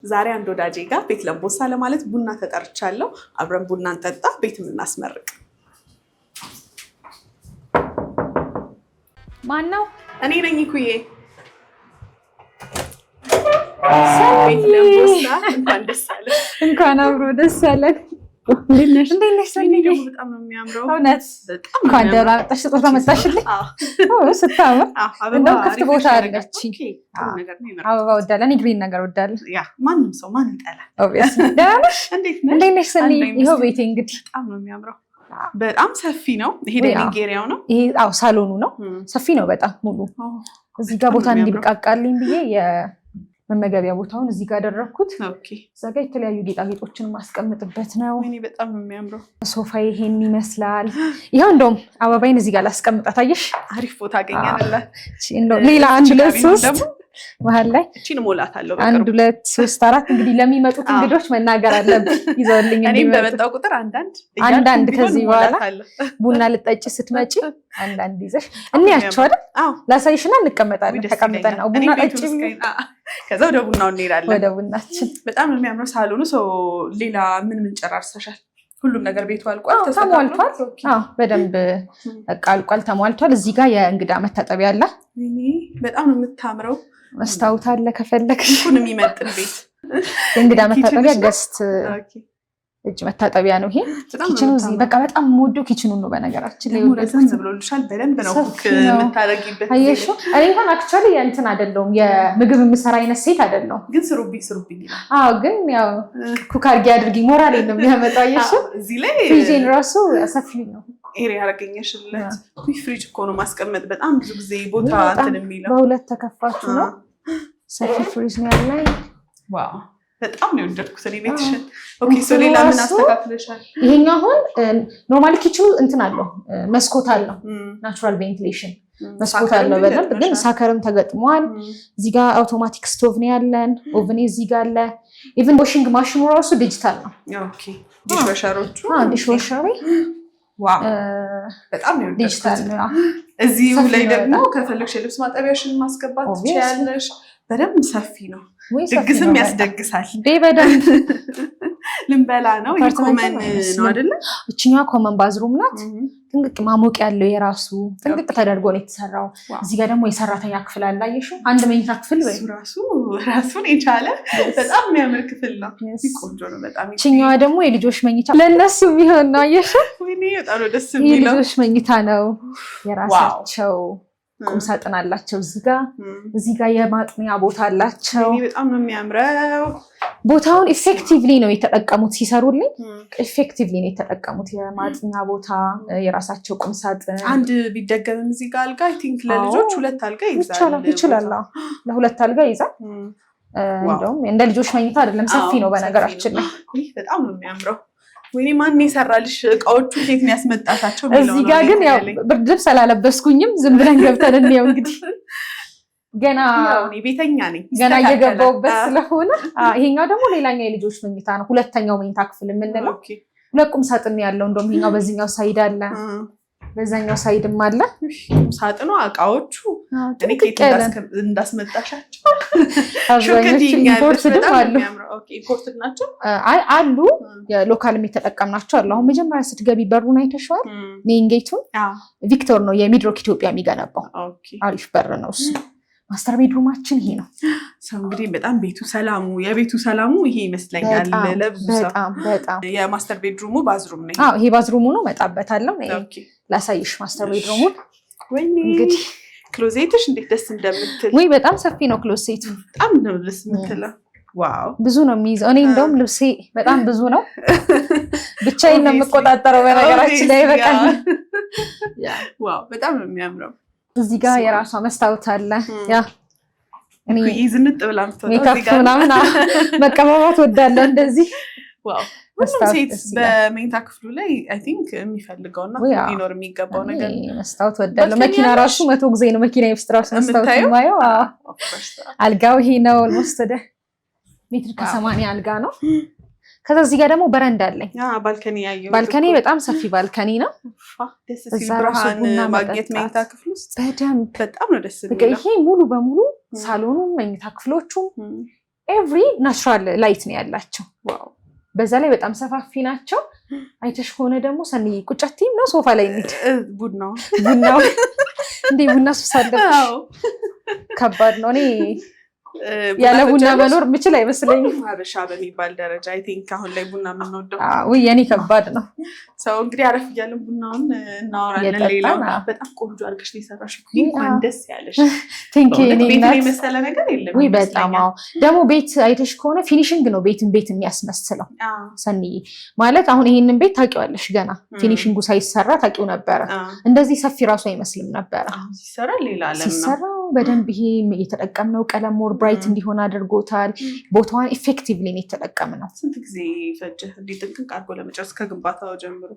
ዛሬ አንድ ወዳጄ ጋር ቤት ለምቦሳ ለማለት ቡና ተጠርቻለሁ። አብረን ቡና እንጠጣ፣ ቤትም እናስመርቅ። ማን ነው? እኔ ነኝ ኩዬ። ቤት ለምቦሳ እንኳን ደስ አለሽ። እንኳን አብሮ ደስ አለን። እንዴት ነሽ? በጣም ነው የሚያምረው። እውነት እንኳን ደህና መጣሽ። ስጦታ መጣሽልኝ። ስታምር እንደው ክፍት ቦታ አለች። አበባ ወዳለ እኔ ግሪን ነገር ወዳለ። ማንም ሰው ማን ይጠላል? ደህና ነሽ? እንዴት ነሽ ሰኒ? ይኸው ቤቴ እንግዲህ በጣም ነው የሚያምረው። በጣም ሰፊ ነው። ይሄ ዳይኒንግ ኤሪያው ነው። ይሄ ሳሎኑ ነው። ሰፊ ነው በጣም ሙሉ። እዚህ ጋር ቦታ እንዲብቃቃልኝ ብዬ መመገቢያ ቦታውን እዚህ ጋር አደረኩት። እዛ ጋር የተለያዩ ጌጣጌጦችን ማስቀምጥበት ነው። በጣም ነው የሚያምረው። ሶፋ ይሄን ይመስላል። ይኸው እንደውም አበባይን እዚህ ጋር ላስቀምጣት። አየሽ አሪፍ ቦታ አገኛለሁ። ሌላ 1 2 3 መሀል ላይ እቺን ሞላታለሁ። 1 2 3 4 እንግዲህ ለሚመጡት እንግዶች መናገር አለብኝ። ይዘውልኝ እኔም በመጣው ቁጥር አንዳንድ ከዚህ በኋላ ቡና ልጠጪ ስትመጪ አንዳንድ ይዘሽ እንያቸው አይደል? ላሳይሽና እንቀመጣለን። ተቀምጠን ነው ቡና ጠጪ። ከዛ ወደ ቡናው እንሄዳለን። ወደ ቡናችን። በጣም የሚያምረው ሳሎኑ። ሌላ ምን ጨራርሰሻል? ሁሉም ነገር ቤቱ አልቋል፣ ተሟልቷል። በደንብ በቃ አልቋል፣ ተሟልቷል። እዚህ ጋር የእንግዳ መታጠቢያ አለ። በጣም ነው የምታምረው። መስታወት አለ ከፈለግሽ። ሁሉ የሚመጥን ቤት። የእንግዳ መታጠቢያ ገስት እጅ መታጠቢያ ነው ይሄ። ኪችኑ እዚህ በቃ በጣም የምወደው ኪችኑ ነው። በነገራችን ላይ ወደዛም ብሎልሻል። በደንብ ነው ኩክ የምታደርጊበት። አየሽ እኔ እንኳን አክቹዋሊ እንትን አይደለሁም፣ የምግብ የምሰራ አይነት ሴት አይደለሁም። ግን ስሩብኝ። ግን ያው ኩክ አድርጊ ሞራል ነው የሚያመጣው። አየሽ እዚህ ላይ ፍሪጅን ራሱ ሰፊ ነው። ኤሪያ አረገኘሽለት። ፍሪጅ እኮ ነው ማስቀመጥ በጣም ብዙ ጊዜ ቦታ እንትን የሚለው። በሁለት ተከፋች ነው። ሰፊ ፍሪጅ ነው ያለኝ። ዋው በጣም ነው የወደድኩት እኔ ቤትሽን። ኦኬ ሶ ሌላ ምን አስተካክለሻል? ይሄኛው አሁን ኖርማሊ ኪችኑ እንትን አለው፣ መስኮት አለው፣ ናቹራል ቬንቲሌሽን መስኮት አለው በደንብ። ግን ሳከርም ተገጥሟል። እዚህ ጋር አውቶማቲክ ስቶቭ ነው ያለን። ኦቭን እዚህ ጋር አለ። ኢቭን ዋሺንግ ማሽኑ ራሱ ዲጂታል ነው። ኦኬ ዲሽዋሸሮቹ ዲሽዋሸሪ ዋው በጣም ነው ዲጂታል ነው። እዚሁ ላይ ደግሞ ከፈለግሽ ልብስ ማጠቢያሽን ማስገባት ትችያለሽ። በደንብ ሰፊ ነው። ድግስም ያስደግሳል። በደንብ ልንበላ ነው። ይሄ ኮመን ነው አይደለ? እቺኛዋ ኮመን ባዝሩም ናት። ጥንቅቅ ማሞቅ ያለው የራሱ ጥንቅቅ ተደርጎ ነው የተሰራው። እዚህ ጋር ደግሞ የሰራተኛ ክፍል አለ። አየሽው? አንድ መኝታ ክፍል ወይ ራሱን የቻለ በጣም የሚያምር ክፍል ነው። ቆንጆ ነው በጣም። እቺኛዋ ደግሞ የልጆች መኝታ ለነሱ ቢሆን ነው። አየሽው? ወይኔ በጣም ነው ደስ የሚለው። የልጆች መኝታ ነው። የራሳቸው ቁም ሳጥን አላቸው። እዚህ ጋር የማጥሚያ ቦታ አላቸው። በጣም ነው የሚያምረው። ቦታውን ኢፌክቲቭሊ ነው የተጠቀሙት። ሲሰሩልኝ ኢፌክቲቭሊ ነው የተጠቀሙት። የማጥሚያ ቦታ፣ የራሳቸው ቁም ሳጥን። አንድ ቢደገምም እዚህ ጋር አልጋ አይ ቲንክ ለልጆች 2 አልጋ ይችላል። ለ2 አልጋ ይዛል። እንደውም እንደ ልጆች መኝታ አይደለም፣ ሰፊ ነው በነገራችን ላይ። በጣም ነው የሚያምረው። ወይኔ ማን የሰራልሽ? እቃዎቹ እንዴት ነው ያስመጣታቸው? እዚህ ጋር ግን ያው ብርድ ልብስ አላለበስኩኝም። ዝም ብለን ገብተን እንየው እንግዲህ። ገና ቤተኛ ነኝ ገና እየገባሁበት ስለሆነ። ይሄኛው ደግሞ ሌላኛው የልጆች መኝታ ነው። ሁለተኛው መኝታ ክፍል የምንለው 2 ቁም ሳጥን ያለው። እንደውም ይሄኛው በዚህኛው ሳይድ አለ፣ በዛኛው ሳይድም አለ። ሳጥኑ እቃዎቹ እኔ ከየት እንዳስመጣሻቸው ኢምፖርትድ አሉ። ኢምፖርትድ ናቸው አሉ። የሎካልም የተጠቀምናቸው አሉ። አሁን መጀመሪያ ስትገቢ በሩን አይተሽዋል። ሜይን ጌቱን ቪክቶር ነው የሚድሮክ ኢትዮጵያ የሚገነባው። አሪፍ በር ነው እሱ። ማስተር ቤድሩማችን ይሄ ነው። ሰው እንግዲህ በጣም የቤቱ ሰላሙ ይሄ ይመስለኛል ለብዙ ሰው። በጣም የማስተር ቤድሩሙ ባዝሩም ነው። ይሄ ባዝሩሙ ነው። መጣበታለሁ። ላሳይሽ ማስተር ቤድሩሙን። ወይኔ እንግዲህ ክሎዜትሽ እንዴት ደስ እንደምትል። ወይ በጣም ሰፊ ነው ክሎዜቱ። በጣም ነው ደስ የምትለው። ዋው ብዙ ነው የሚይዘው። እኔ እንደውም ልብሴ በጣም ብዙ ነው። ብቻዬን ነው የምቆጣጠረው በነገራችን ላይ። በቃ ዋው በጣም ነው የሚያምረው። እዚህ ጋር የራሷ መስታወት አለ። እኔ ዝንጥ ብላ ሜካፕ ምናምን መቀባባት ወዳለሁ እንደዚህ። ዋው ሁሉም ሴት በመኝታ ክፍሉ ላይ አይ ቲንክ የሚፈልገውና ሊኖር የሚገባው ነገር መስታወት ወዳለሁ። መኪና ራሱ 100 ጊዜ ነው መኪና ውስጥ ራሱ መስታወት የማየው። አልጋው ይሄ ነው። ኦልሞስት ወደ 1.80 አልጋ ነው። ከዛ እዚህ ጋር ደግሞ በረንዳ አለኝ። ባልከኒ በጣም ሰፊ ባልከኒ ነው። ደስ ሲል ብርሃን ማግኘት መኝታ ክፍል ውስጥ በደንብ በጣም ነው ደስ የሚለው። ይሄ ሙሉ በሙሉ ሳሎኑ፣ መኝታ ክፍሎቹ ኤቭሪ ናቹራል ላይት ነው ያላቸው። በዛ ላይ በጣም ሰፋፊ ናቸው። አይተሽ ከሆነ ደግሞ ሰኒ ቁጫቲም ነው ሶፋ ላይ እንሂድ። ቡናው እንዴ ቡና ሱስ አለብሽ? ከባድ ነው። እኔ ያለ ቡና መኖር ምችል አይመስለኝም። ሀበሻ በሚባል ደረጃ አይ ቲንክ አሁን ላይ ቡና የምንወደው ውይ የኔ ከባድ ነው። ሰው እንግዲህ አረፍ እያለን ቡናውን እናወራለን። ሌላው በጣም ቆንጆ አድርገሽ ነው የሰራሽው። እንኳን ደስ ያለሽ። ቴንክ ዩ። እኔ ቤት የመሰለ ነገር የለም። ውይ በጣም አዎ። ደግሞ ቤት አይተሽ ከሆነ ፊኒሽንግ ነው ቤትን ቤት የሚያስመስለው። ሰኒ ማለት አሁን ይሄንን ቤት ታውቂዋለሽ፣ ገና ፊኒሽንጉ ሳይሰራ ታውቂው ነበረ። እንደዚህ ሰፊ ራሱ አይመስልም ነበረ። ሲሰራ ሌላ ዓለም ነው። ሲሰራ በደንብ ይሄ የተጠቀምነው ቀለም ሞር ብራይት እንዲሆን አድርጎታል። ቦታዋን ኢፌክቲቭሊ ነው የተጠቀምነው። ስንት ጊዜ ፈጀ እንዴ ጥንቅቅ አድርጎ ለመጨረስ ከግንባታው ጀምሮ?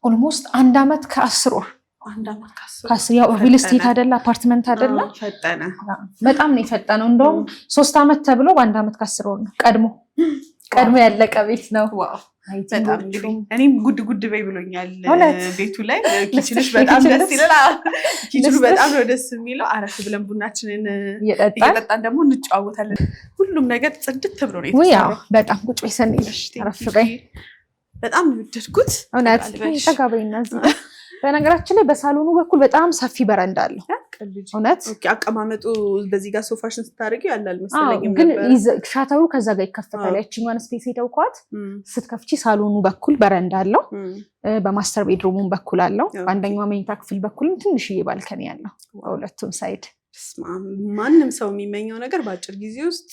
ኦልሞስት 1 ዓመት ከ10 ወር። 1 ዓመት ከ10 ያው ሪል ስቴት አይደለ አፓርትመንት አይደለ፣ ፈጠነ። በጣም ነው የፈጠነው። እንደውም 3 ዓመት ተብሎ በ1 ዓመት ከ10 ወር ነው ቀድሞ ያለቀ ቤት ነው። ዋው በጣም እንግዲህ እኔም ጉድ በይ ብሎኛል። ቤቱ ላይ ኪችንሽ በጣም ደስ ይላል። ኪችኑ በጣም ነው ደስ የሚለው። አረፍ ብለን ቡናችንን እየጠጣን ደግሞ እንጨዋወታለን። ሁሉም ነገር ጽድት ብሎ ነው የተሰራው። በጣም ቁጭ በይ ሰኒ፣ አረፍ በይ። በጣም የወደድኩት እውነት ተጋበይና እዚህ በነገራችን ላይ በሳሎኑ በኩል በጣም ሰፊ በረንዳ አለው። እውነት አቀማመጡ በዚህ ጋር ሶፋሽን ስታደርጊው ያላል መሰለኝ፣ ግን ሻተሩ ከዛ ጋር ይከፈታል። ያቺኛዋን ስፔስ ሄደውኳት ስትከፍቺ ሳሎኑ በኩል በረንዳ አለው። በማስተር ቤድሩሙም በኩል አለው። በአንደኛው መኝታ ክፍል በኩልም ትንሽዬ ባልከኒ ያለው በሁለቱም ሳይድ። ማንም ሰው የሚመኘው ነገር በአጭር ጊዜ ውስጥ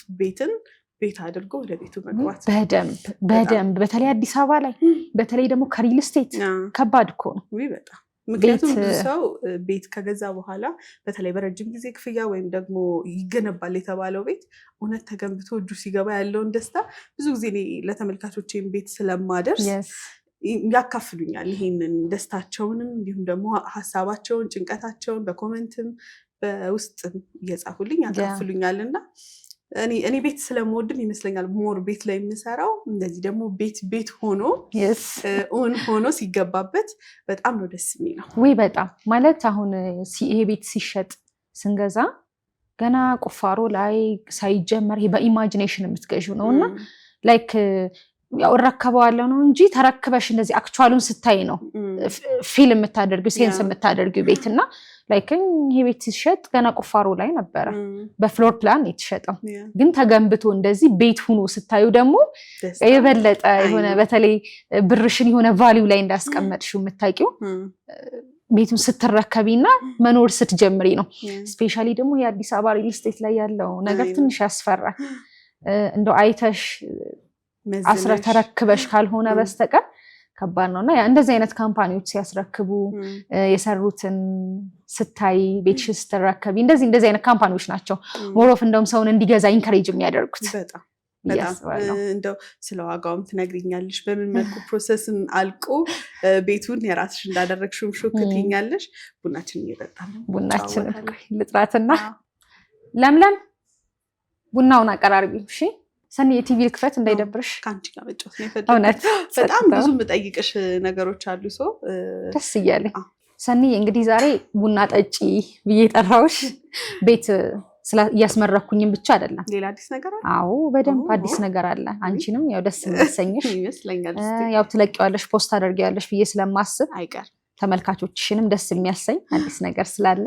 ቤት አድርጎ ወደ ቤቱ መግባት። በደንብ በተለይ አዲስ አበባ ላይ በተለይ ደግሞ ከሪል ስቴት ከባድ እኮ ነው በጣም። ምክንያቱም ብዙ ሰው ቤት ከገዛ በኋላ በተለይ በረጅም ጊዜ ክፍያ ወይም ደግሞ ይገነባል የተባለው ቤት እውነት ተገንብቶ እጁ ሲገባ ያለውን ደስታ ብዙ ጊዜ ለተመልካቾቼም ቤት ስለማደርስ ያካፍሉኛል። ይሄንን ደስታቸውንም እንዲሁም ደግሞ ሀሳባቸውን፣ ጭንቀታቸውን በኮመንትም በውስጥ እየጻፉልኝ ያካፍሉኛል እና እኔ ቤት ስለምወድም ይመስለኛል ሞር ቤት ላይ የምሰራው። እንደዚህ ደግሞ ቤት ሆኖ ሆኖ ሲገባበት በጣም ነው ደስ የሚለው። ወይ በጣም ማለት አሁን ይሄ ቤት ሲሸጥ ስንገዛ ገና ቁፋሮ ላይ ሳይጀመር በኢማጂኔሽን የምትገዢው ነው እና ላይክ ያው እረከበዋለሁ ነው እንጂ ተረክበሽ እንደዚህ አክቹዋሉን ስታይ ነው ፊልም የምታደርጊው ሴንስ የምታደርጊው ቤት እና ላይክ ይሄ ቤት ሲሸጥ ገና ቁፋሮ ላይ ነበረ። በፍሎር ፕላን የተሸጠው ግን ተገንብቶ እንደዚህ ቤት ሆኖ ስታዩ ደግሞ የበለጠ የሆነ በተለይ ብርሽን የሆነ ቫልዩ ላይ እንዳስቀመጥሽው የምታውቂው ቤቱን ስትረከቢና መኖር ስትጀምሪ ነው። ስፔሻሊ ደግሞ የአዲስ አበባ ሪል ስቴት ላይ ያለው ነገር ትንሽ ያስፈራል። እንደው አይተሽ አስረ ተረክበሽ ካልሆነ በስተቀር ከባድ ነው እና እንደዚህ አይነት ካምፓኒዎች ሲያስረክቡ የሰሩትን ስታይ ቤትሽን ስትረከቢ እንደዚህ አይነት ካምፓኒዎች ናቸው ሞሮፍ እንደውም ሰውን እንዲገዛ ኢንከሬጅ የሚያደርጉት። በጣም እንደው ስለ ዋጋውም ትነግሪኛለሽ? በምን መልኩ ፕሮሰስን አልቆ ቤቱን የራስሽ እንዳደረግሽው ሾክ ትይኛለሽ? ቡናችን እየጠጣን ነው። ቡናችን ልጥራትና ለምለም ቡናውን አቀራርቢው። እሺ ሰኒ የቲቪ ልክፈት እንዳይደብርሽ። ከአንቺ ጋር መጫወት ነው የፈለኩት። በጣም ብዙ የምጠይቅሽ ነገሮች አሉ። ሰው ደስ እያለኝ ሰኒ እንግዲህ ዛሬ ቡና ጠጪ ብዬ ጠራሁሽ። ቤት እያስመረኩኝም ብቻ አይደለም፣ ሌላ አዲስ ነገር አለ። አዎ በደንብ አዲስ ነገር አለ። አንቺንም ያው ደስ የሚያሰኝሽ ይመስለኛል። ያው ትለቂዋለሽ፣ ፖስት አደርጊያለሽ ብዬ ስለማስብ አይቀር ተመልካቾችሽንም ደስ የሚያሰኝ አዲስ ነገር ስላለ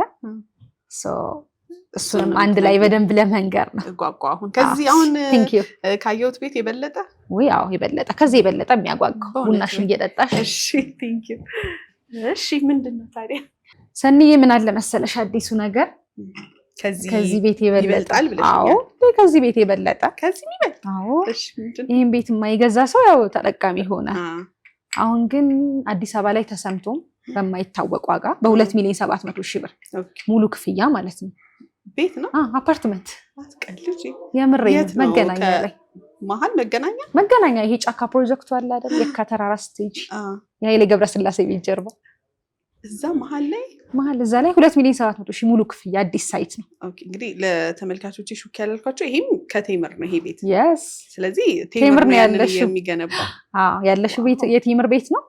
እሱንም አንድ ላይ በደንብ ለመንገር ነው። ጓጓ አሁን ከዚህ አሁን ካየሁት ቤት የበለጠ ወይ? አዎ የበለጠ ከዚህ የበለጠ የሚያጓጓው ቡናሽን እየጠጣሽ። እሺ ቴንክ ዩ። እሺ ምንድነው ታዲያ ሰኒዬ? ምን አለ መሰለሽ አዲሱ ነገር ከዚህ ቤት ይበልጣል ብለሽ? አዎ ከዚህ ቤት የበለጠ ከዚህ ይበልጥ። አዎ እሺ ምንድነው? ይሄን ቤት የማይገዛ ሰው ያው ተጠቃሚ ሆነ። አሁን ግን አዲስ አበባ ላይ ተሰምቶም በማይታወቅ ዋጋ በ2,700,000 ብር ሙሉ ክፍያ ማለት ነው ቤት ነው አፓርትመንት። አትቀልጂ። የምሬን መገናኛ ላይ መሀል መገናኛ ይሄ ጫካ ፕሮጀክቱ አለ አይደል? የከተራራ ስቴጅ የኃይሌ ገብረስላሴ ቤት ጀርባ እዛ መሀል እዛ ላይ 2,700,000 ሙሉ ክፍያ አዲስ ሳይት ነው። ኦኬ እንግዲህ ለተመልካቾች ሹክ ያላልኳቸው ይሄም ከቴምር ነው ይሄ ቤት። yes ስለዚህ ቴምር ነው ያለሽው የሚገነባው። ያለሽው ቤት የቴምር ቤት ነው።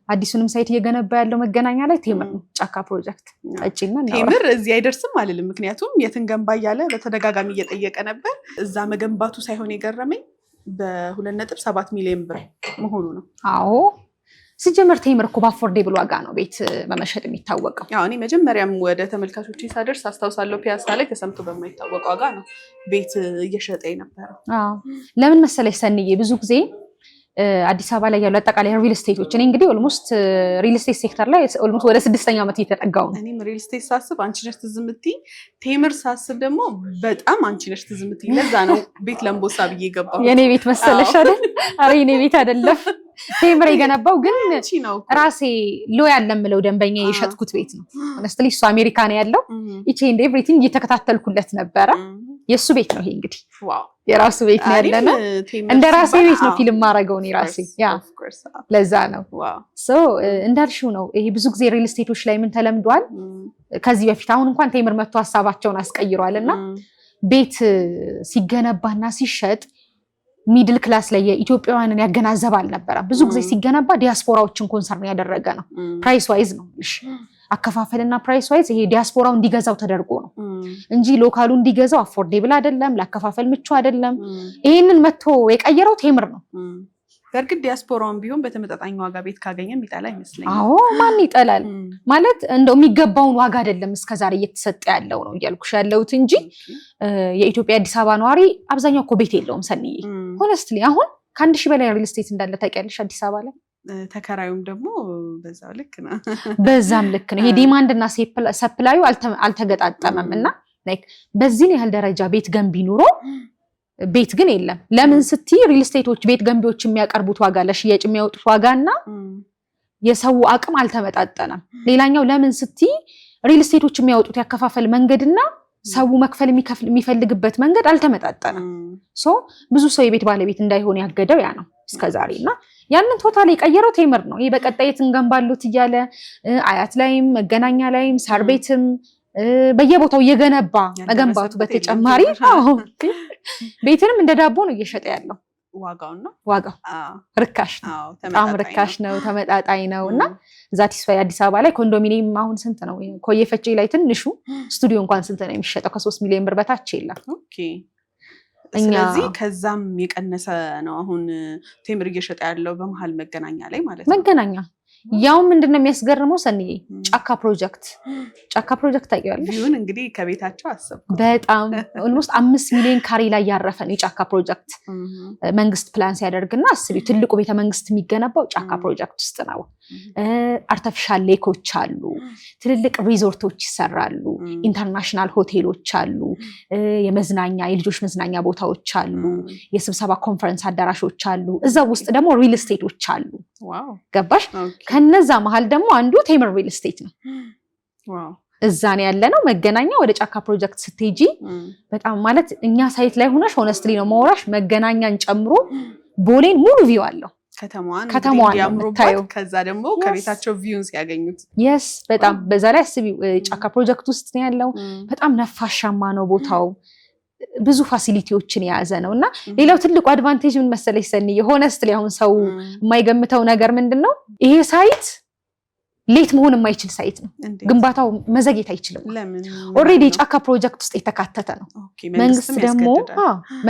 አዲሱንም ሳይት እየገነባ ያለው መገናኛ ላይ ቴምር ነው። ጫካ ፕሮጀክት እጪና ቴምር እዚህ አይደርስም አልልም፣ ምክንያቱም የትን ገንባ እያለ በተደጋጋሚ እየጠየቀ ነበር። እዛ መገንባቱ ሳይሆን የገረመኝ በ2.7 ሚሊዮን ብር መሆኑ ነው። አዎ ሲጀመር ቴምር እኮ በአፎርዴብል ዋጋ ነው ቤት በመሸጥ የሚታወቀው። ያው እኔ መጀመሪያም ወደ ተመልካቾች ሳደርስ አስታውሳለሁ ፒያሳ ላይ ተሰምቶ በማይታወቅ ዋጋ ነው ቤት እየሸጠ የነበረው። አዎ ለምን መሰለሽ ሰንዬ ብዙ ጊዜ አዲስ አበባ ላይ ያሉ አጠቃላይ ሪል ስቴቶች እኔ እንግዲህ ኦልሞስት ሪል ስቴት ሴክተር ላይ ኦልሞስት ወደ 6ኛ ዓመት እየተጠጋው ነው። እኔም ሪል ስቴት ሳስብ አንቺ ነሽ ትዝ የምትይኝ፣ ቴምር ሳስብ ደግሞ በጣም አንቺ ነሽ ትዝ የምትይኝ። ለዛ ነው ቤት ለምቦሳ ብዬ ገባሁ። የኔ ቤት መሰለሽ አይደል? ኧረ የኔ ቤት አይደለም ቴምር የገነባው ግን ራሴ ሎያል ለምለው ደንበኛ የሸጥኩት ቤት ነው። ሆነስትሊ እሱ አሜሪካ ነው ያለው። ኢቼ እንደ ኤቭሪቲንግ እየተከታተልኩለት ነበረ። የሱ ቤት ነው ይሄ እንግዲህ የራሱ ቤት ነው ያለና እንደ ራሴ ቤት ነው ፊልም ማረገው ነው ራሴ ያ ለዛ ነው ሶ እንዳልሽው ነው። ይሄ ብዙ ጊዜ ሪል ስቴቶች ላይ ምን ተለምዷል ከዚህ በፊት አሁን እንኳን ቴምር መጥቶ ሐሳባቸውን አስቀይሯልና ቤት ሲገነባና ሲሸጥ ሚድል ክላስ ላይ የኢትዮጵያውያንን ያገናዘብ አልነበረም። ብዙ ጊዜ ሲገነባ ዲያስፖራዎችን ኮንሰርን ያደረገ ነው። ፕራይስ ዋይዝ ነው አከፋፈልና ፕራይስ ዋይዝ ይሄ ዲያስፖራው እንዲገዛው ተደርጎ ነው እንጂ ሎካሉ እንዲገዛው አፎርዴብል አይደለም፣ ለአከፋፈል ምቹ አይደለም። ይሄንን መጥቶ የቀየረው ቴምር ነው። በርግጥ ዲያስፖራውን ቢሆን በተመጣጣኝ ዋጋ ቤት ካገኘ የሚጠላ አይመስለኝም። አዎ ማን ይጠላል ማለት እንደው የሚገባውን ዋጋ አይደለም እስከዛሬ እየተሰጠ ያለው ነው እያልኩሽ ያለሁት እንጂ የኢትዮጵያ አዲስ አበባ ነዋሪ አብዛኛው እኮ ቤት የለውም ሰንዬ። ሆነስትሊ አሁን ከ1000 በላይ ሪል ስቴት እንዳለ ታውቂያለሽ አዲስ አበባ ላይ። ተከራዩም ደግሞ በዛው ልክ ነው። በዛም ልክ ነው። ይሄ ዲማንድ እና ሰፕላዩ አልተገጣጠመም እና ላይክ በዚህ ያህል ደረጃ ቤት ገንቢ ኑሮ ቤት ግን የለም። ለምን ስትይ ሪል ስቴቶች ቤት ገንቢዎች የሚያቀርቡት ዋጋ ለሽያጭ የሚያወጡት ዋጋና የሰው አቅም አልተመጣጠነም። ሌላኛው ለምን ስትይ ሪል ስቴቶች የሚያወጡት ያከፋፈል መንገድና ሰው መክፈል የሚፈልግበት መንገድ አልተመጣጠነም። ሶ ብዙ ሰው የቤት ባለቤት እንዳይሆን ያገደው ያ ነው እስከዛሬና ያንን ቶታሊ የቀየረው ቴምር ነው። ይሄ በቀጣይ ትንገንባሉት እያለ አያት ላይም መገናኛ ላይም ሳር ቤትም በየቦታው እየገነባ መገንባቱ በተጨማሪ ቤትንም እንደ ዳቦ ነው እየሸጠ ያለው። ዋጋው ርካሽ ነው፣ በጣም ርካሽ ነው፣ ተመጣጣኝ ነው እና ዛት ይስፋይ አዲስ አበባ ላይ ኮንዶሚኒየም አሁን ስንት ነው? ኮዬ ፈጬ ላይ ትንሹ ስቱዲዮ እንኳን ስንት ነው የሚሸጠው? ከ3 ሚሊዮን ብር በታች የለም። ኦኬ ስለዚህ ከዛም የቀነሰ ነው አሁን ቴምር እየሸጠ ያለው በመሃል መገናኛ ላይ ማለት ነው። መገናኛ ያው ምንድነው የሚያስገርመው ሰንዬ ጫካ ፕሮጀክት ታውቂዋለሽ? ቢሆን እንግዲህ ከቤታቸው አሰብኩ በጣም ኦልሞስት 5 ሚሊዮን ካሬ ላይ ያረፈ ነው የጫካ ፕሮጀክት መንግስት ፕላን ሲያደርግና አስቢ ትልቁ ቤተ መንግስት የሚገነባው ጫካ ፕሮጀክት ውስጥ ነው። አርቲፊሻል ሌኮች አሉ፣ ትልልቅ ሪዞርቶች ይሰራሉ፣ ኢንተርናሽናል ሆቴሎች አሉ፣ የመዝናኛ የልጆች መዝናኛ ቦታዎች አሉ፣ የስብሰባ ኮንፈረንስ አዳራሾች አሉ። እዛ ውስጥ ደግሞ ሪል ስቴቶች አሉ። ገባሽ? ከነዛ መሃል ደግሞ አንዱ ቴምር ሪል ስቴት ነው። እዛ ነው ያለ ነው። መገናኛ ወደ ጫካ ፕሮጀክት ስትሄጂ በጣም ማለት እኛ ሳይት ላይ ሆነሽ ሆነስትሊ ነው ማወራሽ መገናኛን ጨምሮ ቦሌን ሙሉ ቪው አለው። ከተማዋን ያምሩባት ከዛ ደግሞ ከቤታቸው ቪውን ሲያገኙት yes በጣም በዛ ላይ አስቢው ጫካ ፕሮጀክት ውስጥ ነው ያለው። በጣም ነፋሻማ ነው ቦታው፣ ብዙ ፋሲሊቲዎችን የያዘ ነውና ሌላው ትልቁ አድቫንቴጅ ምን መሰለሽ ሰኒ ሆነስትሊ አሁን ሰው የማይገምተው ነገር ምንድነው ይሄ ሳይት ሌት መሆን የማይችል ሳይት ነው። ግንባታው መዘግየት አይችልም። ኦሬዲ የጫካ ፕሮጀክት ውስጥ የተካተተ ነው። መንግስት ደግሞ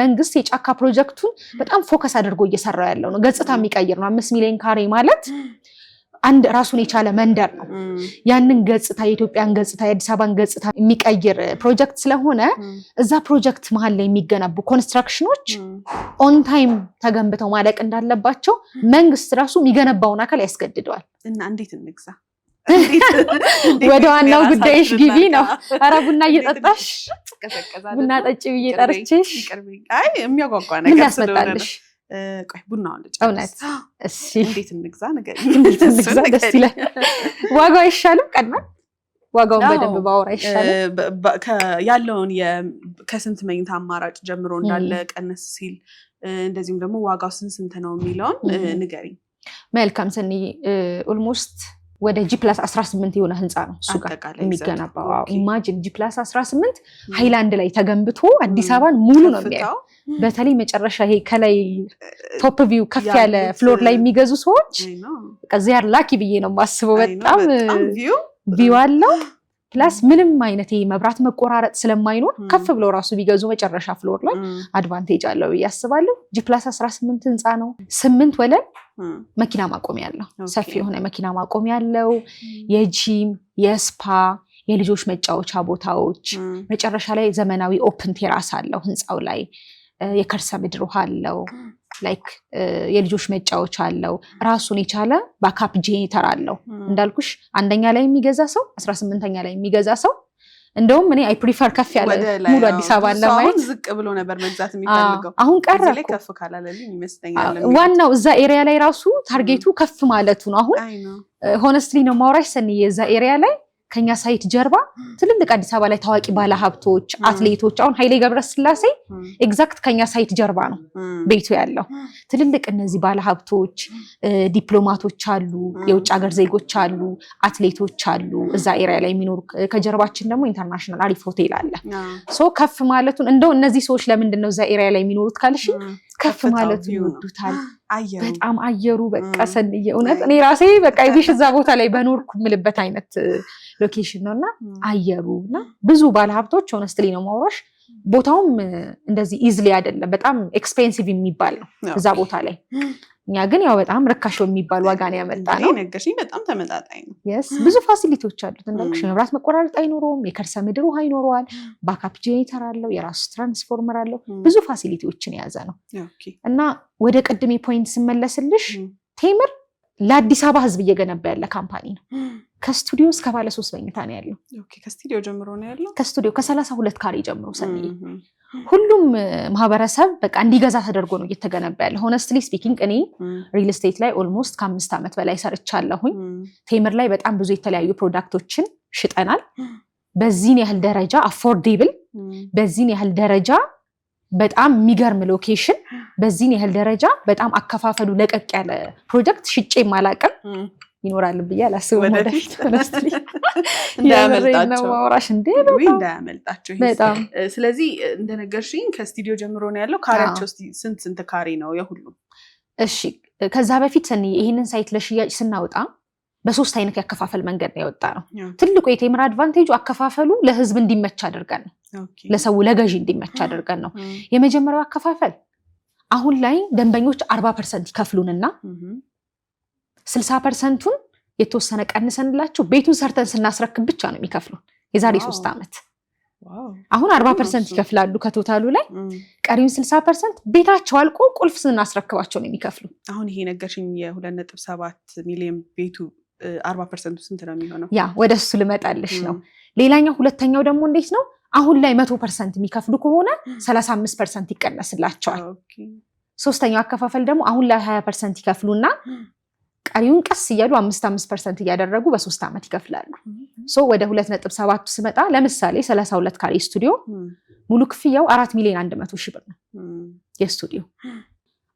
መንግስት የጫካ ፕሮጀክቱን በጣም ፎከስ አድርጎ እየሰራ ያለው ነው። ገጽታ የሚቀይር ነው። 5 ሚሊዮን ካሬ ማለት አንድ ራሱን የቻለ መንደር ነው። ያንን ገጽታ የኢትዮጵያን ገጽታ የአዲስ አበባን ገጽታ የሚቀይር ፕሮጀክት ስለሆነ እዛ ፕሮጀክት መሀል ላይ የሚገነቡ ኮንስትራክሽኖች ኦን ታይም ተገንብተው ማለቅ እንዳለባቸው መንግስት ራሱ የሚገነባውን አካል ያስገድደዋል። እና እንዴት እንግዛ ወደ ዋናው ጉዳይሽ ግቢ ነው። ኧረ ቡና እየጠጣሽ ቡና ጠጪ ብዬ ጠርቼሽ አይ የሚያጓጓ ነገር ስለሆነልሽ ቆይ ቡናውን ልጭ እውነት እሺ እንዴት እንግዛ ነገር እንዴት እንግዛ ደስ ይላል። ዋጋው አይሻልም? ቀድማ ዋጋውን በደንብ ባወራ አይሻልም? ያለውን ከስንት መኝታ አማራጭ ጀምሮ እንዳለ ቀነስ ሲል እንደዚሁም ደግሞ ዋጋው ስንት ነው የሚለውን ንገሪኝ። መልካም ሰኒ ኦልሞስት ወደ G+18 የሆነ ህንፃ ነው እሱ ጋር የሚገነባው ኢማጂን G+18 ሃይላንድ ላይ ተገንብቶ አዲስ አበባን ሙሉ ነው የሚያየው በተለይ መጨረሻ ይሄ ከላይ ቶፕ ቪው ከፍ ያለ ፍሎር ላይ የሚገዙ ሰዎች ከዚያ ላኪ ብዬ ነው ማስበው በጣም ቪው አለው ፕላስ ምንም አይነት ይሄ መብራት መቆራረጥ ስለማይኖር ከፍ ብለው ራሱ ቢገዙ መጨረሻ ፍሎር ላይ አድቫንቴጅ አለው ያስባሉ G+18 ህንፃ ነው 8 ወለል መኪና ማቆሚያ ያለው ሰፊ የሆነ መኪና ማቆሚያ ያለው የጂም የስፓ የልጆች መጫወቻ ቦታዎች መጨረሻ ላይ ዘመናዊ ኦፕን ቴራስ አለው ህንፃው ላይ የከርሰ ምድር ውሃ አለው ላይክ የልጆች መጫወቻ አለው ራሱን የቻለ ባካፕ ጄኔሬተር አለው እንዳልኩሽ አንደኛ ላይ የሚገዛ ሰው 18ኛ ላይ የሚገዛ ሰው እንደውም እኔ አይ ፕሪፈር ከፍ ያለ ሙሉ አዲስ አበባ ለማየት ዝቅ ብሎ ነበር መግዛት የሚፈልገው አሁን ቀረ ላይ ከፍ ካላለልኝ ይመስለኛል ዋናው እዛ ኤሪያ ላይ ራሱ ታርጌቱ ከፍ ማለቱ ነው አሁን ሆነስትሊ ነው ማውራሽ ሰንዬ እዛ ኤሪያ ላይ ከኛ ሳይት ጀርባ ትልልቅ አዲስ አበባ ላይ ታዋቂ ባለሀብቶች አትሌቶች አሁን ኃይሌ ገብረስላሴ ኤግዛክት ከኛ ሳይት ጀርባ ነው ቤቱ ያለው ትልልቅ እነዚህ ባለሀብቶች ዲፕሎማቶች አሉ የውጭ ሀገር ዜጎች አሉ አትሌቶች አሉ እዛ ኤሪያ ላይ የሚኖሩ ከጀርባችን ደግሞ ኢንተርናሽናል አሪፍ ሆቴል አለ ሶ ከፍ ማለቱን እንደው እነዚህ ሰዎች ለምንድን ነው እዛ ኤሪያ ላይ የሚኖሩት ካልሽ ከፍ ማለቱ ይወዱታል በጣም አየሩ በቃ ሰንዬ እውነት እኔ ራሴ በቃ ይብሽ እዛ ቦታ ላይ በኖርኩ ምልበት አይነት ሎኬሽን ነውና አየሩና ብዙ ባለሀብቶች ሆነስትሊ ነው ማውራሽ ቦታውም እንደዚህ ኢዝሊ አይደለም በጣም ኤክስፔንሲቭ የሚባል ነው እዛ ቦታ ላይ እኛ ግን ያው በጣም ረካሽ የሚባል ዋጋ ነው ያመጣ ነው ነገርሽኝ በጣም ተመጣጣኝ ነው yes ብዙ ፋሲሊቲዎች አሉት እንዳልኩሽ መብራት መቆራረጥ አይኖርም የከርሰ ምድር ውሃ ይኖረዋል ባካፕ ጄኔሬተር አለው የራሱ ትራንስፎርመር አለው ብዙ ፋሲሊቲዎችን የያዘ ነው እና ወደ ቀድሜ ፖይንት ስመለስልሽ ቴምር ለአዲስ አበባ ህዝብ እየገነባ ያለ ካምፓኒ ነው ከስቱዲዮ እስከ ባለ 3 መኝታ ነው ያለው ከስቱዲዮ ጀምሮ ነው ያለው ከስቱዲዮ ከ32 ካሬ ጀምሮ ሰንዬ ሁሉም ማህበረሰብ በቃ እንዲገዛ ተደርጎ ነው እየተገነባ ያለው ሆነስትሊ ስፒኪንግ እኔ ሪል ስቴት ላይ ኦልሞስት ከ5 ዓመት በላይ ሰርቻለሁኝ ቴምር ላይ በጣም ብዙ የተለያዩ ፕሮዳክቶችን ሽጠናል በዚህን ያህል ደረጃ አፎርዴብል በዚህን ያህል ደረጃ በጣም የሚገርም ሎኬሽን በዚህን ያህል ደረጃ በጣም አከፋፈሉ ለቀቅ ያለ ፕሮጀክት ሽጬ ማላቀም ይኖራል ብዬ አላስብም ወደፊት ሆነስትሊ እንዳያመልጣቸው ማውራሽ እንዳያመልጣቸው በጣም ስለዚህ እንደነገርሽኝ ከስቱዲዮ ጀምሮ ነው ያለው ካሬያቸው ስንት ካሬ ነው የሁሉም እሺ ከዛ በፊት ሰንዬ ይሄንን ሳይት ለሽያጭ ስናወጣ በሶስት አይነት ያከፋፈል መንገድ ነው ያወጣ ነው ትልቁ የቴምር አድቫንቴጁ አከፋፈሉ ለህዝብ እንዲመች አድርገን ነው ለሰው ለገዢ እንዲመች አድርገን ነው የመጀመሪያው አከፋፈል አሁን ላይ ደንበኞች 40% ይከፍሉንና 60%ቱን የተወሰነ ቀንሰንላቸው ቤቱን ሰርተን ስናስረክብ ብቻ ነው የሚከፍሉን የዛሬ 3 ዓመት አሁን 40% ይከፍላሉ ከቶታሉ ላይ ቀሪውን 60% ቤታቸው አልቆ ቁልፍ ስናስረክባቸው ነው የሚከፍሉ አሁን ይሄ ነገርሽኝ የ2.7 ሚሊዮን ቤቱ 40% ስንት ነው የሚሆነው ያ ወደሱ ልመጣልሽ ነው ሌላኛው ሁለተኛው ደግሞ እንዴት ነው አሁን ላይ 100% የሚከፍሉ ከሆነ 35% ይቀነስላቸዋል ሶስተኛው አከፋፈል ደግሞ አሁን ላይ 20% ይከፍሉና ቀሪውን ቀስ እያሉ 5% እያደረጉ በ3 ዓመት ይከፍላሉ ሶ ወደ 2.7 ስመጣ ለምሳሌ 32 ካሬ ስቱዲዮ ሙሉ ክፍያው 4,100,000 ብር ነው የስቱዲዮ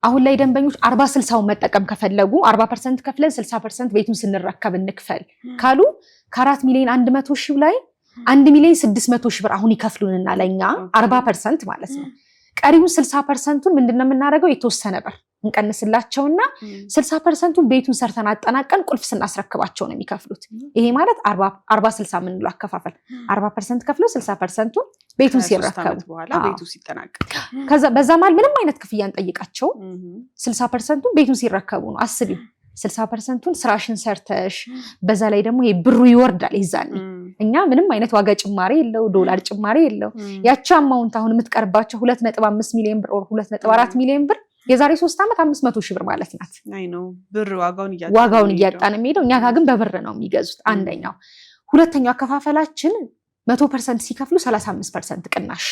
አሁን ላይ ደንበኞች 40/60 መጠቀም ከፈለጉ 40% ከፍለን 60% ቤቱን ስንረከብ እንክፈል ካሉ ከ4,100,000 ላይ 1,600,000 ብር አሁን ይከፍሉንና ለኛ 40% ማለት ነው ቀሪውን 60%ቱን ምንድነው የምናደርገው የተወሰነ ብር እንቀንስላቸውና 60%ቱን ቤቱን ሰርተን አጠናቀን ቁልፍ ስናስረክባቸው ነው የሚከፍሉት ይሄ ማለት 40/60 ምን ብሎ አከፋፈል 40% ከፍለው 60%ቱን ቤቱን ሲረከቡ በኋላ ቤቱ ሲጠናቀቅ ከዛ በዛ ማለት ምንም አይነት ክፍያ እንጠይቃቸው 60%ቱን ቤቱን ሲረከቡ ነው አስቢው 60%ቱን ስራሽን ሰርተሽ በዛ ላይ ደግሞ ይሄ ብሩ ይወርዳል ይዛል እኛ ምንም አይነት ዋጋ ጭማሪ የለው ዶላር ጭማሪ የለው ያቺ አማውንት አሁን የምትቀርባቸው 2.5 ሚሊዮን ብር 2.4 ሚሊዮን ብር የዛሬ 3 ዓመት 500,000 ብር ማለት ናት አይ ነው ብር ዋጋውን እያጣን የሚሄደው እኛ ጋር ግን በብር ነው የሚገዙት አንደኛው ሁለተኛው አከፋፈላችን 100% ሲከፍሉ 35% ቅናሽ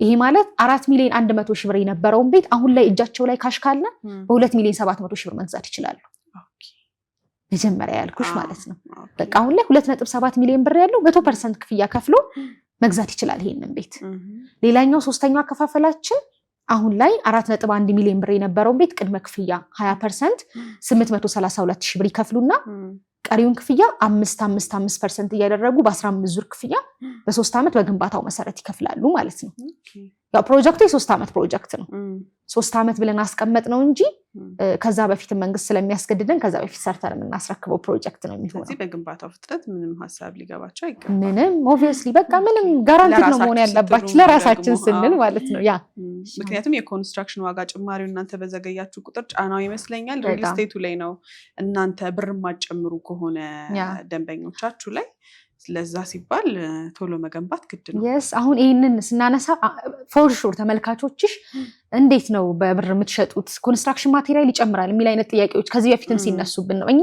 ይሄ ማለት 4,100,000 ብር የነበረውን ቤት አሁን ላይ እጃቸው ላይ ካሽ ካለ በ2,700,000 ብር መግዛት ይችላሉ መጀመሪያ ያልኩሽ ማለት ነው በቃ አሁን ላይ 2.7 ሚሊዮን ብር ያለው 100% ክፍያ ከፍሎ መግዛት ይችላል ይሄንን ቤት ሌላኛው ሶስተኛው አከፋፈላችን አሁን ላይ 4.1 ሚሊዮን ብር የነበረውን ቤት ቅድመ ክፍያ 20% 832,000 ብር ይከፍሉና ቀሪውን ክፍያ 5% እያደረጉ በ15 ዙር ክፍያ በ3 ዓመት በግንባታው መሰረት ይከፍላሉ ማለት ነው። ያው ፕሮጀክቱ የ3 ዓመት ፕሮጀክት ነው። 3 ዓመት ብለን አስቀመጥ ነው እንጂ ከዛ በፊት መንግስት ስለሚያስገድደን ከዛ በፊት ሰርተን የምናስረክበው ፕሮጀክት ነው የሚሆነው። ስለዚህ በግንባታው ፍጥነት ምንም ሐሳብ ሊገባቸው አይገባም። ምንም ኦብቪየስሊ በቃ ምንም ጋራንቲድ ነው መሆን ያለባችሁ ለራሳችን ስንል ማለት ነው። ያ ምክንያቱም የኮንስትራክሽን ዋጋ ጭማሪው እናንተ በዘገያችሁ ቁጥር ጫናው ይመስለኛል ሪል ስቴቱ ላይ ነው። እናንተ ብር ማጨምሩ ከሆነ ደንበኞቻችሁ ላይ ለዛ ሲባል ቶሎ መገንባት ግድ ነው። yes አሁን ይሄንን ስናነሳ ፎር ሹር ተመልካቾችሽ እንዴት ነው በብር የምትሸጡት ኮንስትራክሽን ማቴሪያል ይጨምራል የሚል አይነት ጥያቄዎች ከዚህ በፊትም ሲነሱብን ነው። እኛ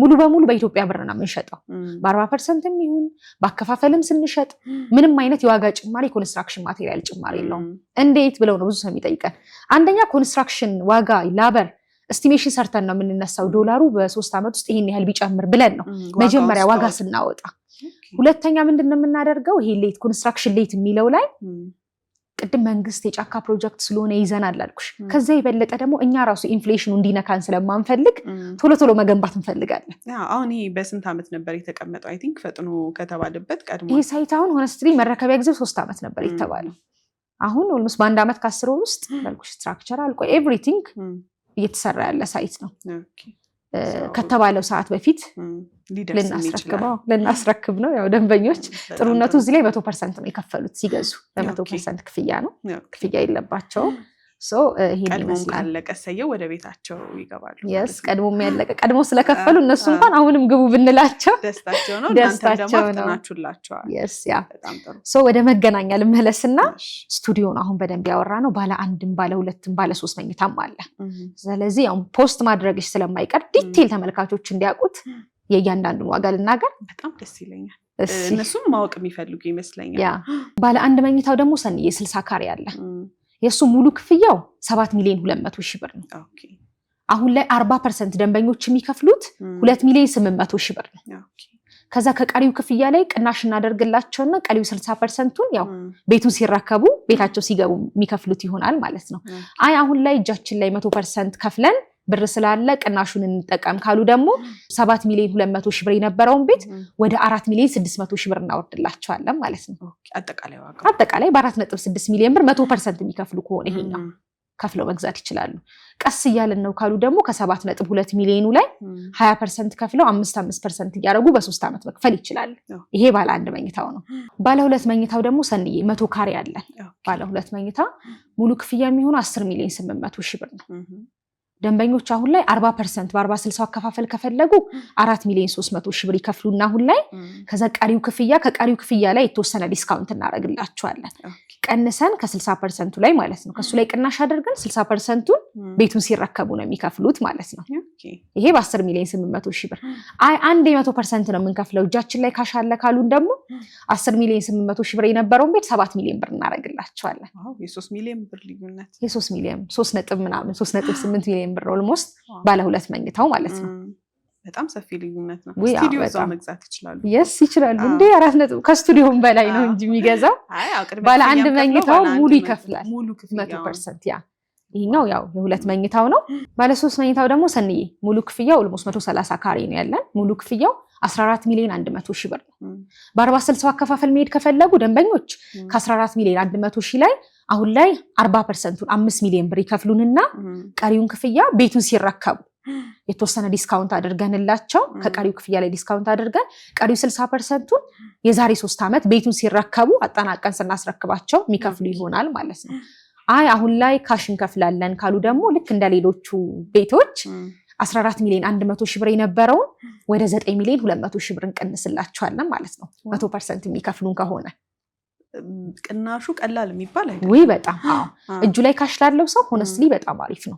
ሙሉ በሙሉ በኢትዮጵያ ብር ነው የምንሸጠው። በ40% ይሁን በአከፋፈልም ስንሸጥ ምንም አይነት የዋጋ ጭማሪ ኮንስትራክሽን ማቴሪያል ጭማሪ የለውም። እንዴት ብለው ነው ብዙ ሰው የሚጠይቀን። አንደኛ ኮንስትራክሽን ዋጋ ላበር ኤስቲሜሽን ሰርተን ነው የምንነሳው። ዶላሩ በ3 ዓመት ውስጥ ይሄን ያህል ቢጨምር ብለን ነው መጀመሪያ ዋጋ ስናወጣ። ሁለተኛ ምንድነው የምናደርገው? ይሄ ሌት ኮንስትራክሽን ሌት የሚለው ላይ ቅድም መንግስት የጫካ ፕሮጀክት ስለሆነ ይዘናል አልኩሽ። ከዛ የበለጠ ደግሞ እኛ ራሱ ኢንፍሌሽኑ እንዲነካን ስለማንፈልግ ቶሎ ቶሎ መገንባት እንፈልጋለን። አሁን ይሄ በስንት ዓመት ነበር የተቀመጠው? አይ ቲንክ ፈጥኖ ከተባለበት ቀድሞ ይሄ ሳይት አሁን ሆነስትሊ መረከቢያ ጊዜው 3 ዓመት ነበር የተባለው። አሁን ኦልሞስት በ1 ዓመት ከ10 ወር ውስጥ አልኩሽ ስትራክቸር አልቆ ኤቭሪቲንግ እየተሰራ ያለ ሳይት ነው። ከተባለው ሰዓት በፊት ልናስረክብ ነው። ያው ደንበኞች ጥሩነቱ እዚህ ላይ 100% ነው የከፈሉት ሲገዙ። በ100% ክፍያ ነው፣ ክፍያ የለባቸውም። ቀድሞ ካለቀ ሰየው ወደ ቤታቸው ይገባሉ። yes ቀድሞ የሚያለቀ ቀድሞ ስለከፈሉ እነሱ እንኳን አሁንም ግቡ ብንላቸው ደስታቸው ነው። እናንተ ደግሞ አጥናችሁላቸዋል። yes ያ በጣም ጥሩ። ወደ መገናኛ ልመለስና ስቱዲዮን አሁን በደንብ ያወራ ነው። ባለ 1ም ባለ 2ም ባለ 3 መኝታም አለ። ስለዚህ ያው ፖስት ማድረግሽ ስለማይቀር ዲቴል ተመልካቾች እንዲያውቁት የእያንዳንዱን ዋጋ ልናገር። በጣም ደስ ይለኛል። እነሱም ማወቅ የሚፈልጉ ይመስለኛል። ያ ባለ 1 መኝታው ደግሞ ሰንዬ 60 ካሬ አለ። የሱ ሙሉ ክፍያው 7,200,000 ብር ነው። አሁን ላይ 40% ደንበኞች የሚከፍሉት 2,800,000 ብር ነው። ከዛ ከቀሪው ክፍያ ላይ ቅናሽ እናደርግላቸውና ቀሪው 60%ቱን ያው ቤቱን ሲረከቡ ቤታቸው ሲገቡ የሚከፍሉት ይሆናል ማለት ነው። አይ አሁን ላይ እጃችን ላይ 100% ከፍለን ብር ስላለ ቅናሹን እንጠቀም ካሉ ደግሞ 7,200,000 ብር የነበረውን ቤት ወደ 4,600,000 ብር እናወርድላቸዋለን ማለት ነው። አጠቃላይ በ4.6 ሚሊዮን ብር 100% የሚከፍሉ ከሆነ ይሄኛው ከፍለው መግዛት ይችላሉ። ቀስ እያለን ነው ካሉ ደግሞ ከ7.2 ሚሊዮኑ ላይ 20% ከፍለው 5% እያደረጉ በ3 ዓመት መክፈል ይችላሉ። ይሄ ባለ 1 መኝታው ነው። ባለ 2 መኝታው ደግሞ ሰንዬ 100 ካሬ አለን። ባለ 2 መኝታ ሙሉ ክፍያ የሚሆኑ 10,800,000 ብር ነው። ደንበኞች አሁን ላይ 40% በ40/60 አከፋፈል ከፈለጉ 4,300,000 ብር ይከፍሉና አሁን ላይ ከዛ ቀሪው ክፍያ ከቀሪው ክፍያ ላይ የተወሰነ ዲስካውንት እናደርግላቸዋለን። ቀንሰን ከ60% ላይ ማለት ነው። ከሱ ላይ ቅናሽ አድርገን 60%ቱን ቤቱን ሲረከቡ ነው የሚከፍሉት ማለት ነው። ይሄ በ10,800,000 ብር። አይ አንድ 100% ነው የምንከፍለው እጃችን ላይ ካሽ አለ ካሉን ደግሞ 10,800,000 ብር የነበረውን ቤት 7 ሚሊዮን ብር እናደርግላቸዋለን። የ3 ሚሊዮን ብር ልዩነት የ3 ሚሊዮን 3.8 ሚሊዮን ብር ኦልሞስት ባለ 2 መኝታው ማለት ነው። በጣም ሰፊ ልዩነት ነው። ስቱዲዮ እዛው መግዛት ይችላሉ። yes ይችላሉ። እንዴ 4 ከስቱዲዮም በላይ ነው እንጂ የሚገዛው። ባለ 1 መኝታው ሙሉ ይከፍላል 100%። ያ ይሄኛው ያው የ2 መኝታው ነው። ባለ 3 መኝታው ደግሞ ሰንዬ ሙሉ ክፍያው ኦልሞስት 130 ካሬ ነው ያለን። ሙሉ ክፍያው 14,100,000 ብር ነው። በ40/60 አከፋፈል መሄድ ከፈለጉ ደንበኞች ከ14,100,000 ላይ አሁን ላይ 40%ቱን 5 ሚሊዮን ብር ይከፍሉንና ቀሪውን ክፍያ ቤቱን ሲረከቡ የተወሰነ ዲስካውንት አድርገንላቸው ከቀሪው ክፍያ ላይ ዲስካውንት አድርገን ቀሪው 60%ቱን የዛሬ 3 ዓመት ቤቱን ሲረከቡ አጠናቀን ስናስረክባቸው የሚከፍሉ ይሆናል ማለት ነው። አይ አሁን ላይ ካሽ እንከፍላለን ካሉ ደግሞ ልክ እንደሌሎቹ ቤቶች 14,100,000 ብር የነበረውን ወደ 9,200,000 ብር እንቀንስላቸዋለን ማለት ነው። 100% የሚከፍሉን ከሆነ ቅናሹ ቀላል የሚባል አይደለም። ወይ በጣም እጁ ላይ ካሽ ላለው ሰው ሆነስትሊ በጣም አሪፍ ነው።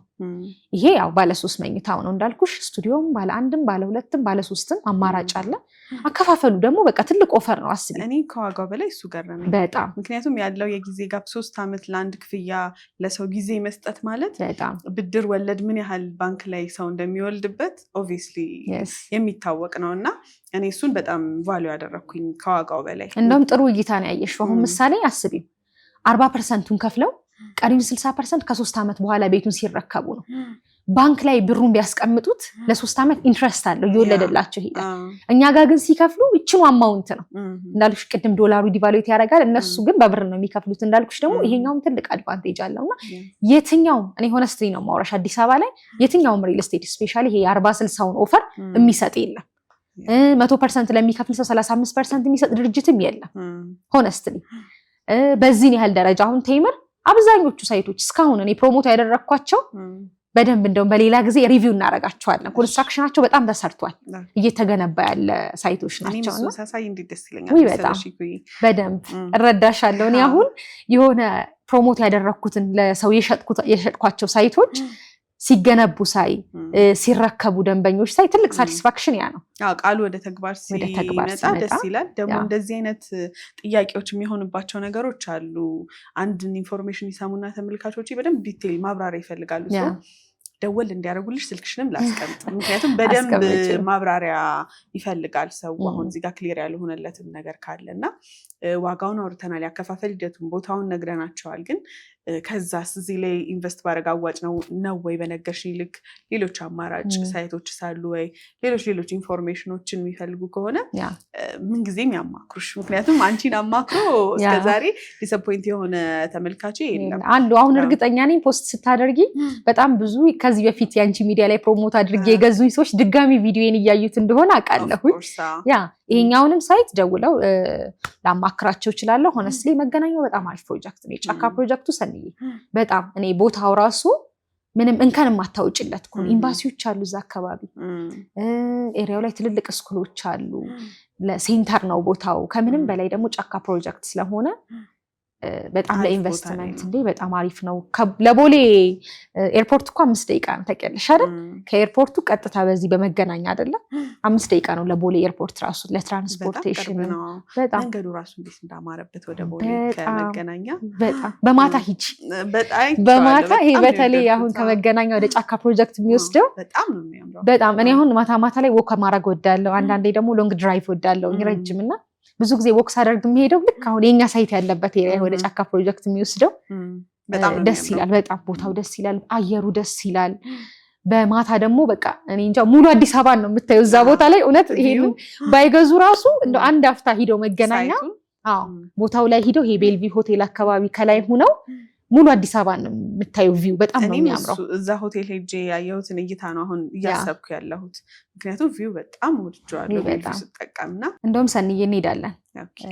ይሄ ያው ባለ 3 መኝታው ነው እንዳልኩሽ። ስቱዲዮም ባለ 1ም ባለ 2ም ባለ 3ም አማራጭ አለ። አከፋፈሉ ደግሞ በቃ ትልቅ ኦፈር ነው። አስቢ እኔ ከዋጋው በላይ እሱ ገረመኝ በጣም። ምክንያቱም ያለው የጊዜ ጋፕ 3 ዓመት ለአንድ ክፍያ ለሰው ጊዜ መስጠት ማለት በጣም ብድር ወለድ ምን ያህል ባንክ ላይ ሰው እንደሚወልድበት ኦብቪየስሊ የሚታወቅ ነውና እኔ እሱን በጣም ቫልዩ ያደረኩኝ ከዋጋው በላይ። እንደውም ጥሩ እይታ ነው ያየሽው። አሁን ምሳሌ አስቢ 40%ቱን ከፍለው ቀሪውን 60% ከ3 ዓመት በኋላ ቤቱን ሲረከቡ ነው። ባንክ ላይ ብሩን ቢያስቀምጡት ለ3 ዓመት ኢንትረስት አለው እየወለደላቸው ይሄዳል። እኛ ጋር ግን ሲከፍሉ እቺን አማውንት ነው እንዳልኩሽ ቅድም ዶላሩ ዲቫሉዌት ያደርጋል እነሱ ግን በብር ነው የሚከፍሉት እንዳልኩሽ ደግሞ ይሄኛውም ትልቅ አድቫንቴጅ አለውና የትኛውም እኔ ሆነስትሊ ነው ማውራሽ አዲስ አበባ ላይ የትኛውም ሪል ስቴት ስፔሻሊ ይሄ 40-60ውን ኦፈር የሚሰጥ የለም 100% ለሚከፍል ሰው 35% የሚሰጥ ድርጅትም የለም ሆነስትሊ በዚህን ያህል ደረጃ አሁን ቴምር አብዛኞቹ ሳይቶች እስካሁን እኔ ፕሮሞት ያደረኳቸው በደንብ እንደውም በሌላ ጊዜ ሪቪው እናረጋቸዋለን ኮንስትራክሽናቸው በጣም ተሰርቷል እየተገነባ ያለ ሳይቶች ናቸውና ሳሳይ እንዴት ደስ ይለኛል በደንብ እረዳሻለሁ እኔ አሁን የሆነ ፕሮሞት ያደረኩትን ለሰው የሸጥኳቸው ሳይቶች ሲገነቡ ሳይ ሲረከቡ ደንበኞች ሳይ ትልቅ ሳቲስፋክሽን ያ ነው ቃሉ ወደ ተግባር ሲመጣ ደስ ይላል ደግሞ እንደዚህ አይነት ጥያቄዎች የሚሆንባቸው ነገሮች አሉ አንድን ኢንፎርሜሽን ይሰሙና ተመልካቾች በደንብ ዲቴይል ማብራሪያ ይፈልጋሉ ደወል እንዲያደርጉልሽ ስልክሽንም ላስቀምጥ ምክንያቱም በደንብ ማብራሪያ ይፈልጋል ሰው አሁን እዚህ ጋር ክሊር ያልሆነለትም ነገር ካለና ዋጋውን አውርተናል ያከፋፈል ሂደቱን ቦታውን ነግረናቸዋል ግን ከዛስ እዚህ ላይ ኢንቨስት ባረግ አዋጭ ነው ወይ በነገርሽኝ ልክ ሌሎች አማራጭ ሳይቶች ሳሉ ወይ ሌሎች ኢንፎርሜሽኖችን የሚፈልጉ ከሆነ ምንጊዜም ያማክሩሽ ምክንያቱም አንቺን አማክሮ እስከዛሬ ዲስአፖይንት የሆነ ተመልካች የለም አሉ አሁን እርግጠኛ ነኝ ፖስት ስታደርጊ በጣም ብዙ ከዚህ በፊት ያንቺ ሚዲያ ላይ ፕሮሞት አድርጌ የገዙኝ ሰዎች ድጋሚ ቪዲዮን እያዩት እንደሆነ አውቃለሁ ይሄኛውንም ሳይት ደውለው ላማክራቸው ይችላል ሆነስትሊ መገናኛው በጣም አሪፍ ፕሮጀክት ነው የጫካ ፕሮጀክቱ ሰንዬ በጣም እኔ ቦታው ራሱ ምንም እንከን ማታውጭለት ኮን ኤምባሲዎች አሉ እዛ አካባቢ ኤሪያው ላይ ትልልቅ ስኩሎች አሉ ለሴንተር ነው ቦታው ከምንም በላይ ደግሞ ጫካ ፕሮጀክት ስለሆነ በጣም ለኢንቨስትመንት እንዴ በጣም አሪፍ ነው ለቦሌ ኤርፖርት እኮ 5 ደቂቃ ነው ተቀልሽ አይደል ከኤርፖርቱ ቀጥታ በዚህ በመገናኛ አይደለ 5 ደቂቃ ነው ለቦሌ ኤርፖርት ራሱ ለትራንስፖርቴሽን በጣም መንገዱ ራሱ እንዴት እንዳማረበት ወደ ቦሌ ከመገናኛ በጣም በማታ ሂጂ በማታ ይሄ በተለይ አሁን ከመገናኛ ወደ ጫካ ፕሮጀክት የሚወስደው በጣም ነው የሚያምረው በጣም እኔ አሁን ማታ ላይ ወክ ማድረግ ወዳለው አንዳንዴ ደግሞ ሎንግ ድራይቭ ወዳለው ረጅምና ብዙ ጊዜ ወክስ አደርግ የሚሄደው ልክ አሁን የኛ ሳይት ያለበት ኤሪያ ወደ ጫካ ፕሮጀክት የሚወስደው በጣም ደስ ይላል በጣም ቦታው ደስ ይላል አየሩ ደስ ይላል በማታ ደግሞ በቃ እኔ እንጃ ሙሉ አዲስ አበባ ነው የምታየው እዛ ቦታ ላይ እውነት ይሄን ባይገዙ ራሱ እንደ አንድ አፍታ ሂደው መገናኛ ቦታው ላይ ሂደው ይሄ ቤልቪ ሆቴል አካባቢ ከላይ ሆነው ሙሉ አዲስ አበባ ነው የምታየው ቪው በጣም ነው የሚያምረው እዛ ሆቴል ሄጄ ያየሁትን እይታ ነው አሁን እያሰብኩ ያለሁት ምክንያቱም ቪው በጣም ወድጄዋለሁ ቤልቪው ስጠቀምና እንደውም ሰንዬ እንሄዳለን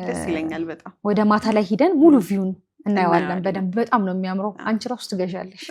ደስ ይለኛል በጣም ወደ ማታ ላይ ሂደን ሙሉ ቪውን እናየዋለን በደንብ በጣም ነው የሚያምረው አንቺ ራሱ ትገዣለሽ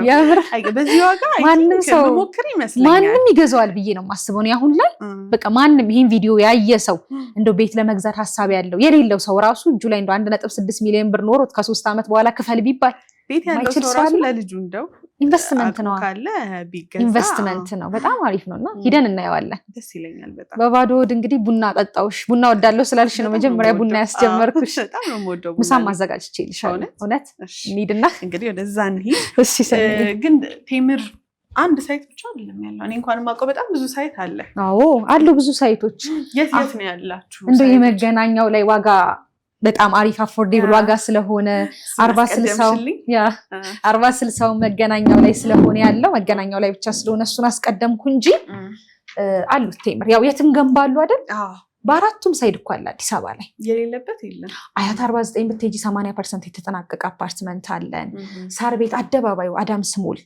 ያምር በዚህ ዋጋ ማንም ሰው ሞክር ይመስለኛል ማንም ይገዛዋል ብዬ ነው የማስበው ነው አሁን ላይ በቃ ማንም ይሄን ቪዲዮ ያየ ሰው እንደው ቤት ለመግዛት ሐሳብ ያለው የሌለው ሰው ራሱ እጁ ላይ እንደው 1.6 ሚሊዮን ብር ኖሮት ከ3 ዓመት በኋላ ክፈል ቢባል ቤት ያለው ሰው ራሱ ለልጁ እንደው ኢንቨስትመንት ነው ካለ ቢገዛ ኢንቨስትመንት ነው በጣም አሪፍ ነውና ሂደን እናየዋለን ደስ ይለኛል በጣም በባዶ እንግዲህ ቡና ጠጣውሽ ቡና ወዳለው ስላልሽ ነው መጀመሪያ ቡና ያስጀመርኩሽ በጣም ነው የምወደው ምሳ ማዘጋጅቼልሻለሁ እውነት እንሂድና እንግዲህ ወደዛ እንሂድ እሺ ግን ቴምር አንድ ሳይት ብቻ አይደለም ያለው እኔ እንኳን ማውቀው በጣም ብዙ ሳይት አለ አዎ አሉ ብዙ ሳይቶች የት ነው ያላችሁ እንደው የመገናኛው ላይ ዋጋ በጣም አሪፍ አፎርዴብል ዋጋ ስለሆነ 40-60 መገናኛው ላይ ስለሆነ ያለው መገናኛው ላይ ብቻ ስለሆነ እሱን አስቀደምኩ እንጂ አሉት ቴምር ያው የትም ገንባሉ አይደል በአራቱም ሳይድ እኮ አለ አዲስ አበባ ላይ የሌለበት የለም አያት 49 ብትሄጂ 80% የተጠናቀቀ አፓርትመንት አለን ሳር ቤት አደባባዩ አዳምስ ሞል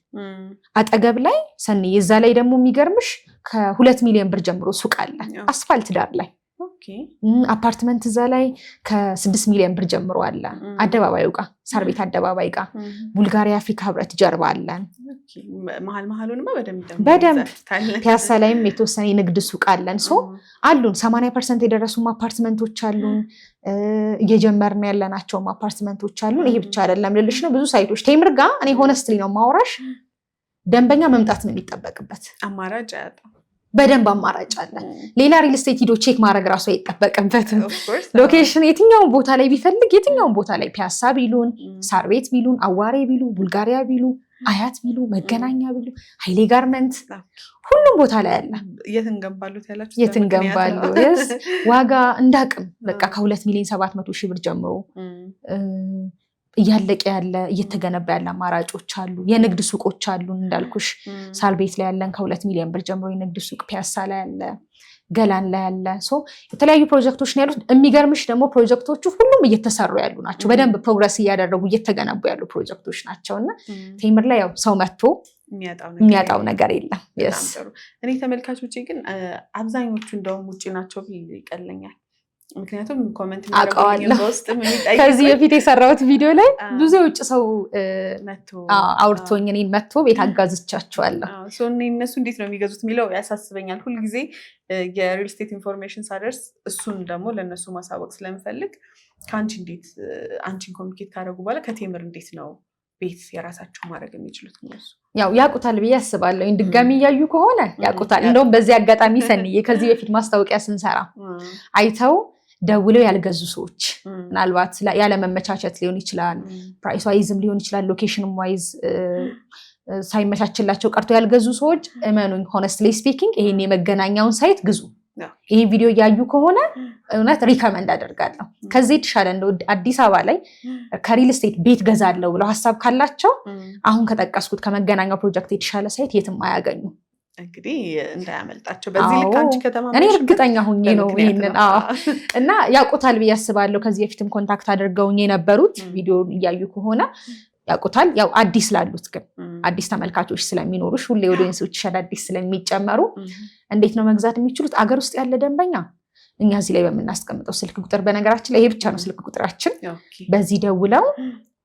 አጠገብ ላይ ሰኒ እዛ ላይ ደግሞ የሚገርምሽ ከ2 ሚሊዮን ብር ጀምሮ ሱቅ አለ አስፋልት ዳር ላይ አፓርትመንት እዛ ላይ ከ6 ሚሊዮን ብር ጀምሮ አለ አደባባዩ ጋር ሳር ቤት አደባባይ ጋር ቡልጋሪያ አፍሪካ ህብረት ጀርባ አለን መሀሉንማ በደንብ ፒያሳ ላይም የተወሰነ የንግድ ሱቅ አለን አሉን 80% የደረሱ አፓርትመንቶች አሉን እየጀመርን ያለናቸው አፓርትመንቶች አሉን ይሄ ብቻ አይደለም ልልሽ ነው ብዙ ሳይቶች ቴምር ጋር እኔ ሆነስትሊ ነው ማውራሽ ደንበኛ መምጣት ነው የሚጠበቅበት አማራጭ አያጣም በደንብ አማራጭ አለ ሌላ ሪል ስቴት ሂዶ ቼክ ማድረግ ራሱ አይጠበቅበትም ሎኬሽን የትኛውን ቦታ ላይ ቢፈልግ የትኛውን ቦታ ላይ ፒያሳ ቢሉን ሳር ቤት ቢሉን አዋሬ ቢሉ ቡልጋሪያ ቢሉ አያት ቢሉ መገናኛ ቢሉ ኃይሌ ጋርመንት ሁሉም ቦታ ላይ አለ የትንገንባሉት ያላችሁ የትንገንባሉ ዋጋ እንዳቅም በቃ ከ2,700,000 ብር ጀምሮ እያለቀ ያለ እየተገነባ ያለ አማራጮች አሉ። የንግድ ሱቆች አሉ እንዳልኩሽ ሳር ቤት ላይ ያለን ከ2 ሚሊዮን ብር ጀምሮ የንግድ ሱቅ ፒያሳ ላይ ያለ ገላን ላይ ያለ የተለያዩ ፕሮጀክቶች ነው ያሉት። የሚገርምሽ ደግሞ ፕሮጀክቶቹ ሁሉም እየተሰሩ ያሉ ናቸው። በደንብ ፕሮግረስ እያደረጉ እየተገነቡ ያሉ ፕሮጀክቶች ናቸውና ቴምር ላይ ያው ሰው መጥቶ የሚያጣው ነገር የለም። እኔ ተመልካቾቼ ግን አብዛኞቹ እንደውም ውጭ ናቸው ይቀለኛል። ምክንያቱም ኮሜንት ከዚህ በፊት የሰራሁት ቪዲዮ ላይ ብዙ የውጭ ሰው አውርቶኝ እኔን መጥቶ ቤት አጋዝቻቸዋለሁ። እነሱ እንዴት ነው የሚገዙት የሚለው ያሳስበኛል ሁልጊዜ። የሪል ስቴት ኢንፎርሜሽን ሳደርስ እሱን ደግሞ ለእነሱ ማሳወቅ ስለምፈልግ ከአንቺ እንዴት አንቺን ኮሚኒኬት ካደረጉ በኋላ ከቴምር እንዴት ነው ቤት የራሳቸው ማድረግ የሚችሉት? ያው ያቁታል ብዬ አስባለሁ። ድጋሚ እያዩ ከሆነ ያቁታል። እንደውም በዚህ አጋጣሚ ሰንዬ ከዚህ በፊት ማስታወቂያ ስንሰራ አይተው ደውለው ያልገዙ ሰዎች ምናልባት ያለመመቻቸት ሊሆን ይችላል፣ ፕራይስ ዋይዝም ሊሆን ይችላል፣ ሎኬሽንም ዋይዝ ሳይመቻችላቸው ቀርቶ ያልገዙ ሰዎች እመኑኝ፣ ሆነስትሊ ስፒኪንግ ይሄን የመገናኛውን ሳይት ግዙ። ይሄ ቪዲዮ እያዩ ከሆነ እውነት ሪከመንድ አደርጋለሁ። ከዚህ የተሻለ እንደው አዲስ አበባ ላይ ከሪል ስቴት ቤት ገዛለው ብለው ሀሳብ ካላቸው አሁን ከጠቀስኩት ከመገናኛው ፕሮጀክት የተሻለ ሳይት የትም አያገኙ። እንግዲህ እንዳያመልጣቸው በዚህ ልክ አንቺ ከተማ እኔ እርግጠኛ ሆኜ ነው ይሄንን እና ያውቁታል ብዬ አስባለሁ። ከዚህ በፊትም ኮንታክት አድርገውኝ የነበሩት ቪዲዮን እያዩ ከሆነ ያውቁታል። ያው አዲስ ላሉት ግን አዲስ ተመልካቾች ስለሚኖሩሽ ሁሌ ኦዲየንሶች አዳዲስ ስለሚጨመሩ እንዴት ነው መግዛት የሚችሉት? አገር ውስጥ ያለ ደንበኛ እኛ እዚህ ላይ በምናስቀምጠው ስልክ ቁጥር፣ በነገራችን ላይ ይሄ ብቻ ነው ስልክ ቁጥራችን። በዚህ ደውለው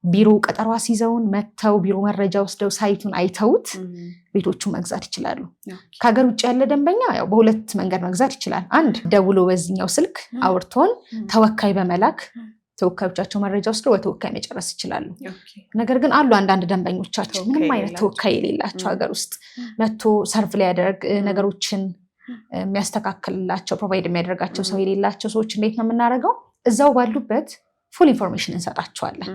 ቢሮ ቀጠሮ አስይዘውን መተው ቢሮ መረጃ ወስደው ሳይቱን አይተውት ቤቶቹ መግዛት ይችላሉ። ከሀገር ውጭ ያለ ደንበኛ ያው በሁለት መንገድ መግዛት ይችላል። አንድ ደውሎ በዚህኛው ስልክ አውርቶን ተወካይ በመላክ ተወካዮቻቸው መረጃ ወስደው በተወካይ መጨረስ ይችላሉ። ነገር ግን አሉ አንዳንድ ደንበኞቻችን ምንም አይነት ተወካይ የሌላቸው ሀገር ውስጥ መጥቶ ሰርቭ ላይ ያደርግ ነገሮችን የሚያስተካክልላቸው ፕሮቫይድ የሚያደርጋቸው ሰው የሌላቸው ሰዎች እንዴት ነው የምናደርገው? እዛው ባሉበት ፉል ኢንፎርሜሽን እንሰጣቸዋለን።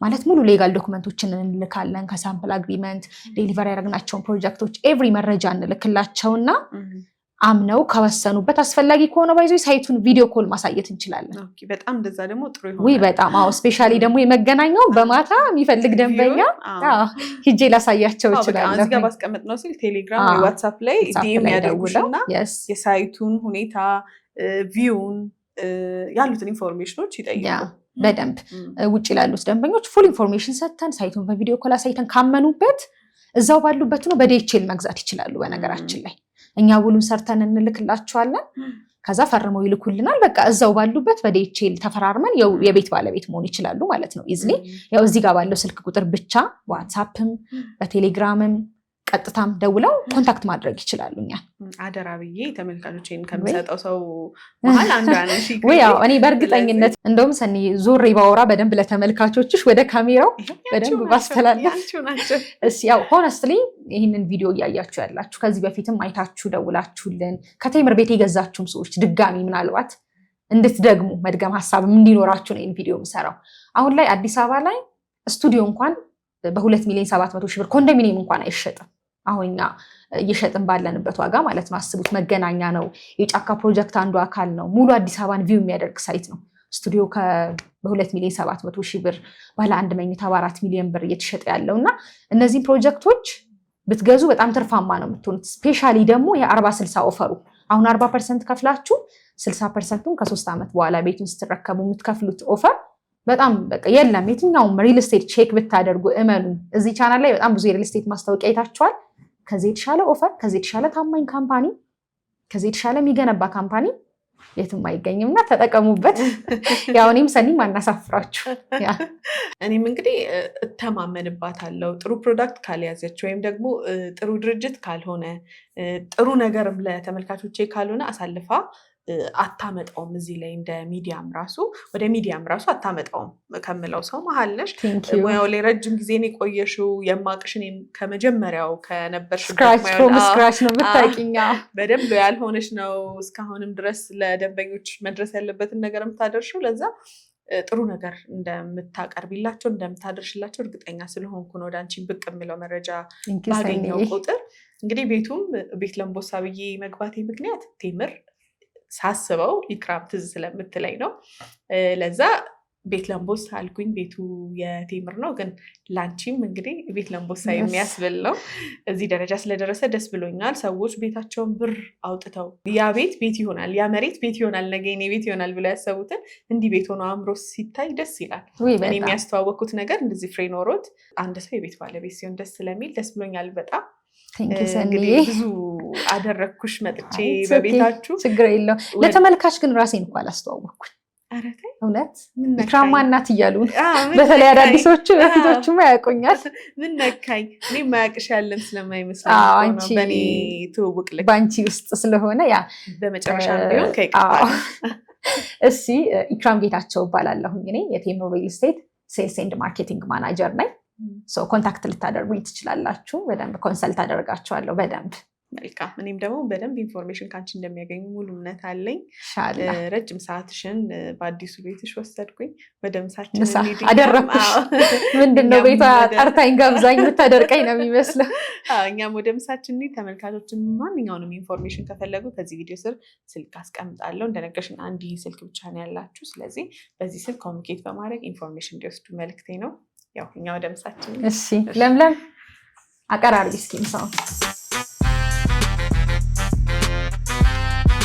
ማለት ሙሉ ሌጋል ዶክመንቶችን እንልካለን። ከሳምፕል አግሪመንት ዴሊቨር ያደረግናቸውን ፕሮጀክቶች ኤቭሪ መረጃ እንልክላቸውና አምነው ከወሰኑበት አስፈላጊ ከሆነ ባይዞ ሳይቱን ቪዲዮ ኮል ማሳየት እንችላለን። በጣም እንደዛ ደግሞ ጥሩ ይሆናል። በጣም ስፔሻሊ ደግሞ የመገናኛው በማታ የሚፈልግ ደንበኛ ሂጄ ላሳያቸው ይችላል። እዚህ ጋር ባስቀመጥነው ስልክ ቴሌግራም ወይ ዋትስአፕ ላይ ዲኤም ያደርጉና የሳይቱን ሁኔታ ቪውን ያሉትን ኢንፎርሜሽኖች ይጠይቃሉ። በደንብ ውጭ ላሉት ደንበኞች ፉል ኢንፎርሜሽን ሰጥተን ሳይቱን በቪዲዮ ኮል አሳይተን ካመኑበት እዛው ባሉበት ነው በዲኤችኤል መግዛት ይችላሉ። በነገራችን ላይ እኛ ውሉን ሰርተን እንልክላቸዋለን። ከዛ ፈርመው ይልኩልናል። በቃ እዛው ባሉበት በዲኤችኤል ተፈራርመን የቤት ባለቤት መሆን ይችላሉ ማለት ነው። ኢዝሊ ያው እዚህ ጋር ባለው ስልክ ቁጥር ብቻ ዋትስአፕም በቴሌግራምም ቀጥታም ደውለው ኮንታክት ማድረግ ይችላሉ። እኛ አደራ ብዬ ተመልካቾችን ከምሰጠው ሰው መሀል አንዷ ነሽ። እኔ በእርግጠኝነት እንደውም ሰኒ ዞሬ ባወራ በደንብ ለተመልካቾችሽ ወደ ካሜራው በደንብ ባስተላለፍ ያው ሆነስትሊ ይህንን ቪዲዮ እያያችሁ ያላችሁ ከዚህ በፊትም አይታችሁ ደውላችሁልን ከቴምር ቤት የገዛችሁም ሰዎች ድጋሚ ምናልባት እንድትደግሙ መድገም ሀሳብ እንዲኖራችሁ ነው ይህን ቪዲዮ የምሰራው። አሁን ላይ አዲስ አበባ ላይ ስቱዲዮ እንኳን በ2,700,000 ብር ኮንዶሚኒየም እንኳን አይሸጥም። አሁን እኛ እየሸጥን ባለንበት ዋጋ ማለት ነው። አስቡት፣ መገናኛ ነው፣ የጫካ ፕሮጀክት አንዱ አካል ነው። ሙሉ አዲስ አበባን ቪው የሚያደርግ ሳይት ነው። ስቱዲዮ በ2,700,000 ብር ባለ 1 መኝታ በ4 ሚሊዮን ብር እየተሸጠ ያለው እና እነዚህን ፕሮጀክቶች ብትገዙ በጣም ትርፋማ ነው የምትሆኑት። ስፔሻሊ ደግሞ የ40/60 ኦፈሩ አሁን 40% ከፍላችሁ 60%ቱን ከ3 ዓመት በኋላ ቤቱን ስትረከቡ የምትከፍሉት ኦፈር በጣም በቃ የለም። የትኛውም ሪል ስቴት ቼክ ብታደርጉ እመኑ፣ እዚህ ቻናል ላይ በጣም ብዙ የሪል ስቴት ማስታወቂያ አይታችኋል። ከዚህ የተሻለ ኦፈር፣ ከዚህ የተሻለ ታማኝ ካምፓኒ፣ ከዚህ የተሻለ የሚገነባ ካምፓኒ የትም አይገኝም እና ተጠቀሙበት። ያው እኔም ሰኒም አናሳፍራችሁ። እኔም እንግዲህ እተማመንባታለሁ። ጥሩ ፕሮዳክት ካልያዘች ወይም ደግሞ ጥሩ ድርጅት ካልሆነ ጥሩ ነገርም ለተመልካቾቼ ካልሆነ አሳልፋ አታመጣውም። እዚህ ላይ እንደ ሚዲያም ራሱ ወደ ሚዲያም ራሱ አታመጣውም ከምለው ሰው መሀል ነሽ። ሙያው ላይ ረጅም ጊዜ ነው የቆየሽው። የማቅሽ እኔም ከመጀመሪያው ከነበርሽበት ስክራች ነው የምታውቂኝ። በደንብ ያልሆነሽ ነው እስካሁንም ድረስ ለደንበኞች መድረስ ያለበትን ነገር የምታደርሽው። ለዛ ጥሩ ነገር እንደምታቀርቢላቸው እንደምታደርሽላቸው እርግጠኛ ስለሆንኩ ነው ወደ አንቺን ብቅ የምለው መረጃ ባገኘው ቁጥር። እንግዲህ ቤቱም ቤት ለምቦሳ ብዬ መግባቴ ምክንያት ቴምር ሳስበው ኢክራም ትዝ ስለምትለኝ ነው። ለዛ ቤት ለምቦሳ አልኩኝ። ቤቱ የቴምር ነው፣ ግን ላንቺም እንግዲህ ቤት ለምቦሳ የሚያስብል ነው። እዚህ ደረጃ ስለደረሰ ደስ ብሎኛል። ሰዎች ቤታቸውን ብር አውጥተው ያ ቤት ይሆናል፣ ያ መሬት ቤት ይሆናል፣ ነገ የኔ ቤት ይሆናል ብለው ያሰቡትን እንዲህ ቤት ሆኖ አምሮ ሲታይ ደስ ይላል። እኔ የሚያስተዋወቅኩት ነገር እንደዚህ ፍሬ ኖሮት አንድ ሰው የቤት ባለቤት ሲሆን ደስ ስለሚል ደስ ብሎኛል በጣም። እንግዲህ ብዙ አደረግኩሽ መጥቼ በቤታችሁ። ችግር የለውም። ለተመልካች ግን ራሴን እኮ አላስተዋወቅኩኝ። እውነት ኢክራም እናት እያሉ በተለይ አዳዲሶቹ በፊቶቹም ያውቁኛል። ምን ነካኝ? እኔ ማያውቅሽ ያለን ስለማይመስለኝ በእኔ ትውውቅ ልክ በአንቺ ውስጥ ስለሆነ ያ በመጨረሻ ቢሆን ከይቅርታ። እሺ ኢክራም ጌታቸው እባላለሁኝ። እኔ የቴምር ሪል ስቴት ሴልስ ኤንድ ማርኬቲንግ ማናጀር ነኝ። ኮንታክት ልታደርጉኝ ትችላላችሁ። በደንብ ኮንሰልት አደርጋችኋለሁ በደንብ። መልካም። እኔም ደግሞ በደንብ ኢንፎርሜሽን ከአንቺ እንደሚያገኙ ሙሉ እምነት አለኝ። ረጅም ሰዓትሽን በአዲሱ ቤትሽ ወሰድኩኝ። ወደ ምሳችን አደረኩሽ። ምንድነው ቤቷ ጠርታኝ ጋብዛኝ የምታደርቀኝ ነው የሚመስለው። እኛም ወደ ምሳችን ተመልካቾችን ማንኛውንም ኢንፎርሜሽን ከፈለጉ ከዚህ ቪዲዮ ስር ስልክ አስቀምጣለሁ። እንደነገርሽን አንድ ስልክ ብቻ ነው ያላችሁ። ስለዚህ በዚህ ስልክ ኮሚኒኬት በማድረግ ኢንፎርሜሽን እንዲወስዱ መልክቴ ነው። ያው እኛ ወደ ምሳችን። እሺ ለምለም አቀራርቢ እስኪ ምሳውን